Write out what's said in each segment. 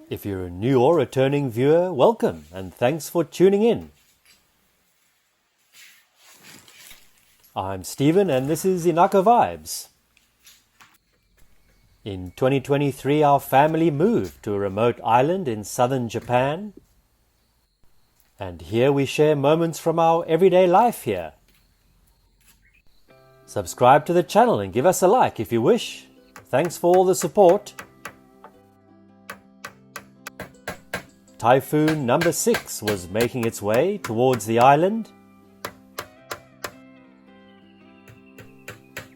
If you're a new or returning viewer, welcome and thanks for tuning in. I'm Stephen and this is Inaka Vibes. In 2023, our family moved to a remote island in southern Japan. And here we share moments from our everyday life here. Subscribe to the channel and give us a like if you wish. Thanks for all the support. Typhoon number 6 was making its way towards the island.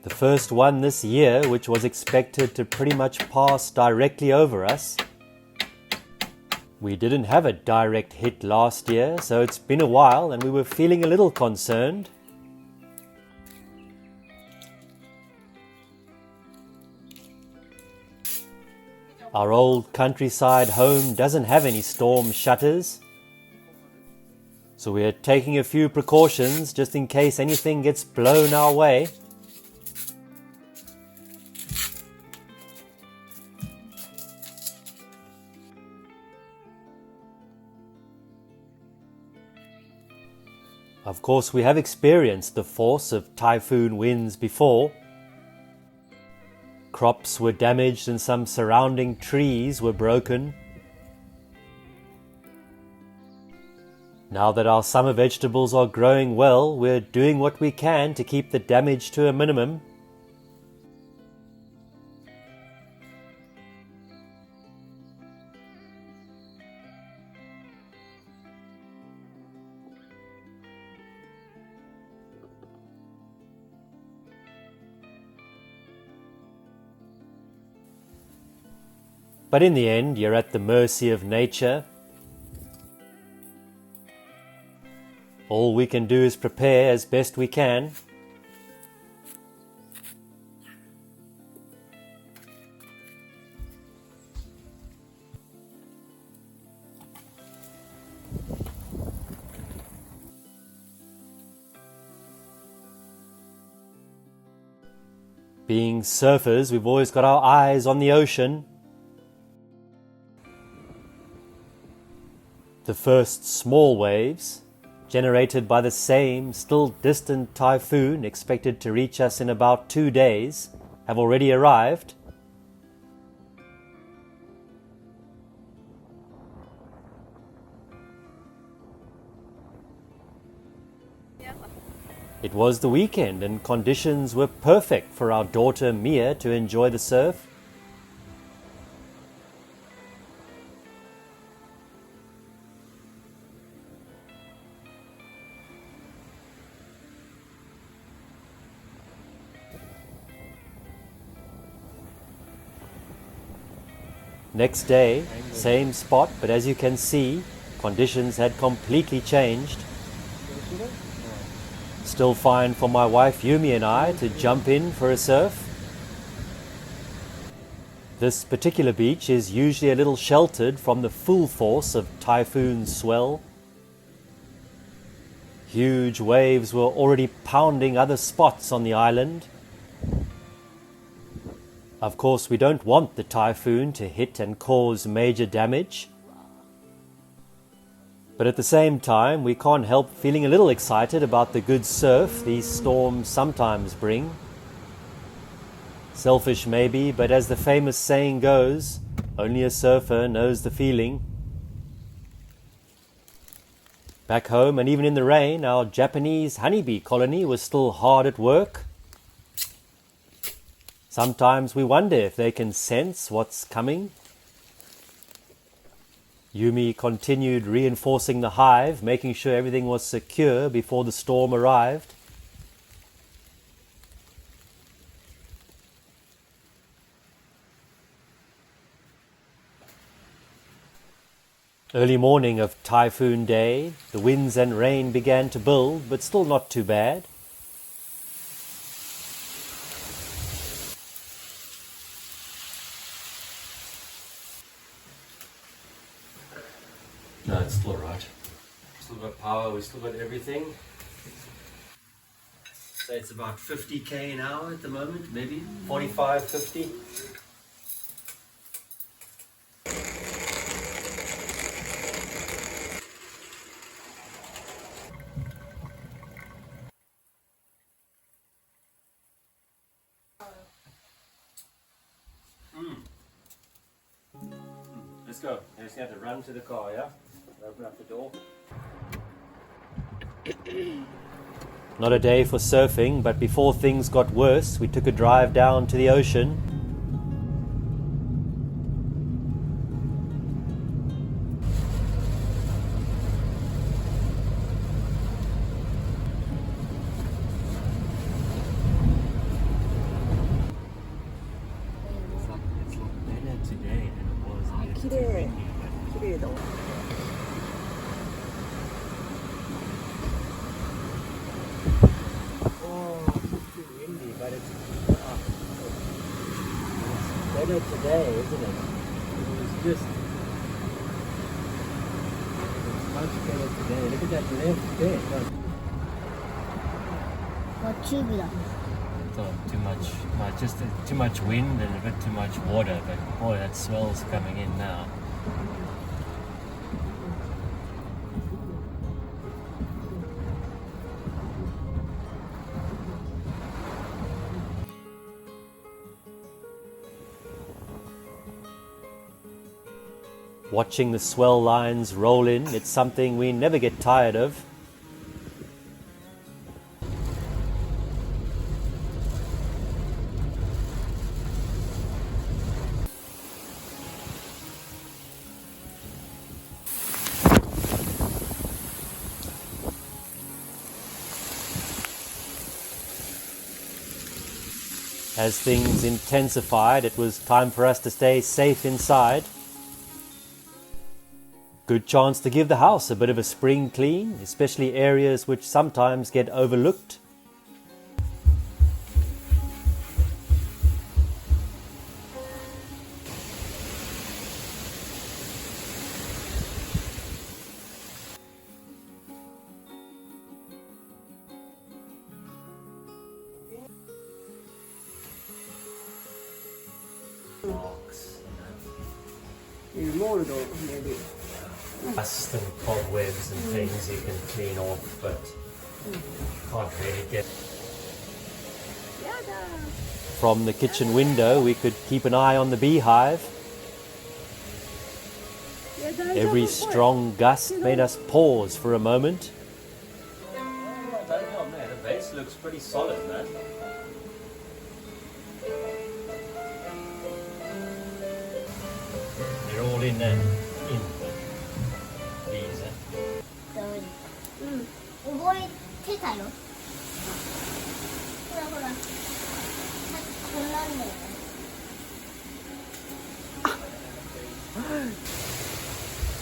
The first one this year, which was expected to pretty much pass directly over us. We didn't have a direct hit last year, so it's been a while and we were feeling a little concerned. Our old countryside home doesn't have any storm shutters, so we're taking a few precautions just in case anything gets blown our way. Of course, we have experienced the force of typhoon winds before. Crops were damaged and some surrounding trees were broken. Now that our summer vegetables are growing well, we're doing what we can to keep the damage to a minimum. But in the end, you're at the mercy of nature. All we can do is prepare as best we can. Being surfers, we've always got our eyes on the ocean. The first small waves, generated by the same still distant typhoon expected to reach us in about 2 days, have already arrived. It was the weekend and conditions were perfect for our daughter Mia to enjoy the surf. Next day, same spot, but as you can see, conditions had completely changed. Still fine for my wife Yumi and I to jump in for a surf. This particular beach is usually a little sheltered from the full force of typhoon swell. Huge waves were already pounding other spots on the island. Of course, we don't want the typhoon to hit and cause major damage. But at the same time, we can't help feeling a little excited about the good surf these storms sometimes bring. Selfish maybe, but as the famous saying goes, only a surfer knows the feeling. Back home, and even in the rain, our Japanese honeybee colony was still hard at work. Sometimes we wonder if they can sense what's coming. Yumi continued reinforcing the hive, making sure everything was secure before the storm arrived. Early morning of Typhoon Day, the winds and rain began to build, but still not too bad. No, it's still right. Still got power, we still got everything. So it's about 50k an hour at the moment, maybe 45, 50. Let's go. You're just going to have to run to the car, yeah? Open up the door. Not a day for surfing, but before things got worse, we took a drive down to the ocean. It's like better today than it was yesterday. But it's better today, isn't it? It was just much better today. Look at that left bit. Thought too much wind and a bit too much water, but boy, that swell's coming in now. Watching the swell lines roll in, it's something we never get tired of. As things intensified, it was time for us to stay safe inside. Good chance to give the house a bit of a spring clean, especially areas which sometimes get overlooked. Dust and cobwebs and things you can clean off, but can't really get. From the kitchen window, we could keep an eye on the beehive. Every strong gust made us pause for a moment. I don't know, man. The base looks pretty solid, man. They're all in there. These, 覚えてたよ。ほらほら。こんなんだよ。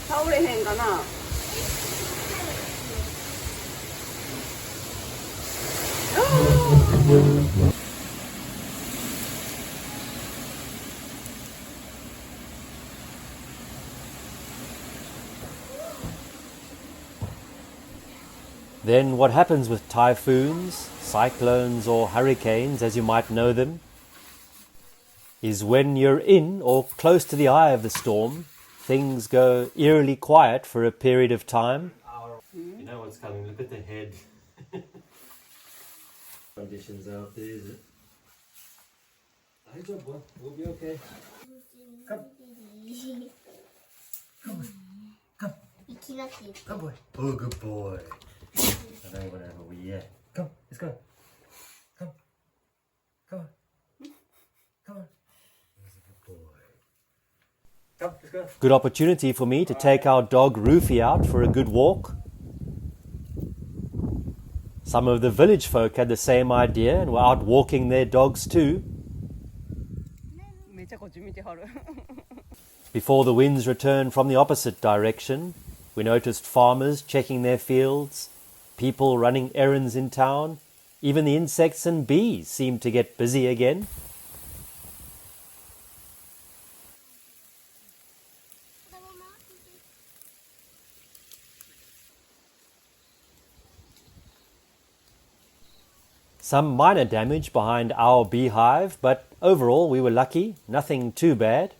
倒れへんかな。Then what happens with typhoons, cyclones or hurricanes as you might know them, is when you're in or close to the eye of the storm, things go eerily quiet for a period of time. You know what's coming, look at the head. Conditions out there, is it? Good job, boy. We'll be okay. Come. Come on. Come. Good boy. Oh, good boy. I don't even have a wee yet. Come, let's go. Come. Come on. Come on. He's a good boy. Come, let's go. Good opportunity for me to take our dog Roofy out for a good walk. Some of the village folk had the same idea and were out walking their dogs too. Before the winds returned from the opposite direction, we noticed farmers checking their fields, people running errands in town. Even the insects and bees seemed to get busy again. Some minor damage behind our beehive, but overall we were lucky, nothing too bad.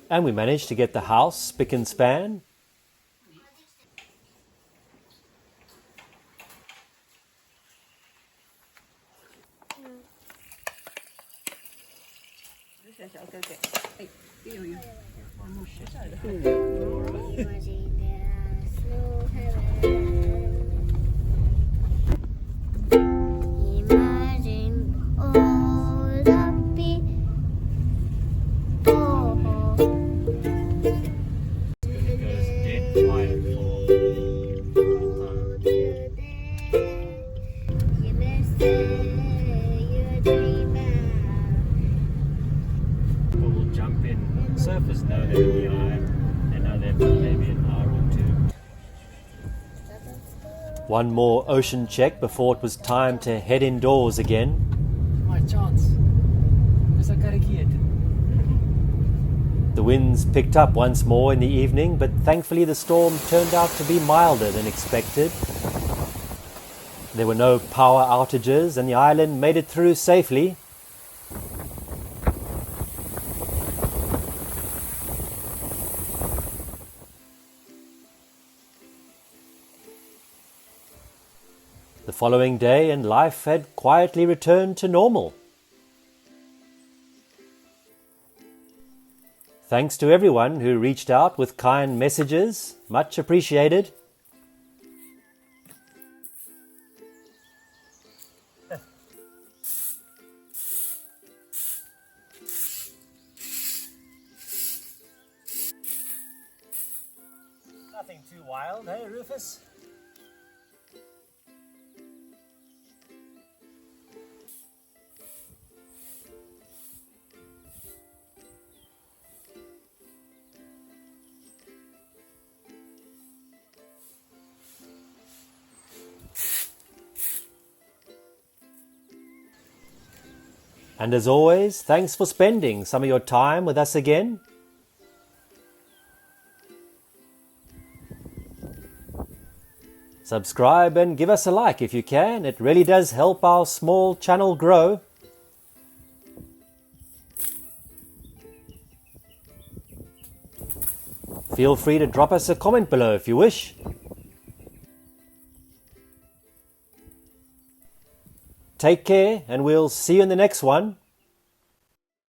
And we managed to get the house spick and span. Imagine all the people. You may say you're a dreamer. People will jump in. Surfers know they're in the eye. They know they're maybe an hour or two. One more ocean check before it was time to head indoors again. My chance. The winds picked up once more in the evening, but thankfully the storm turned out to be milder than expected. There were no power outages and the island made it through safely. The following day and life had quietly returned to normal. Thanks to everyone who reached out with kind messages. Much appreciated. Nothing too wild, hey Rufus? And as always, thanks for spending some of your time with us again. Subscribe and give us a like if you can. It really does help our small channel grow. Feel free to drop us a comment below if you wish. Take care, and we'll see you in the next one.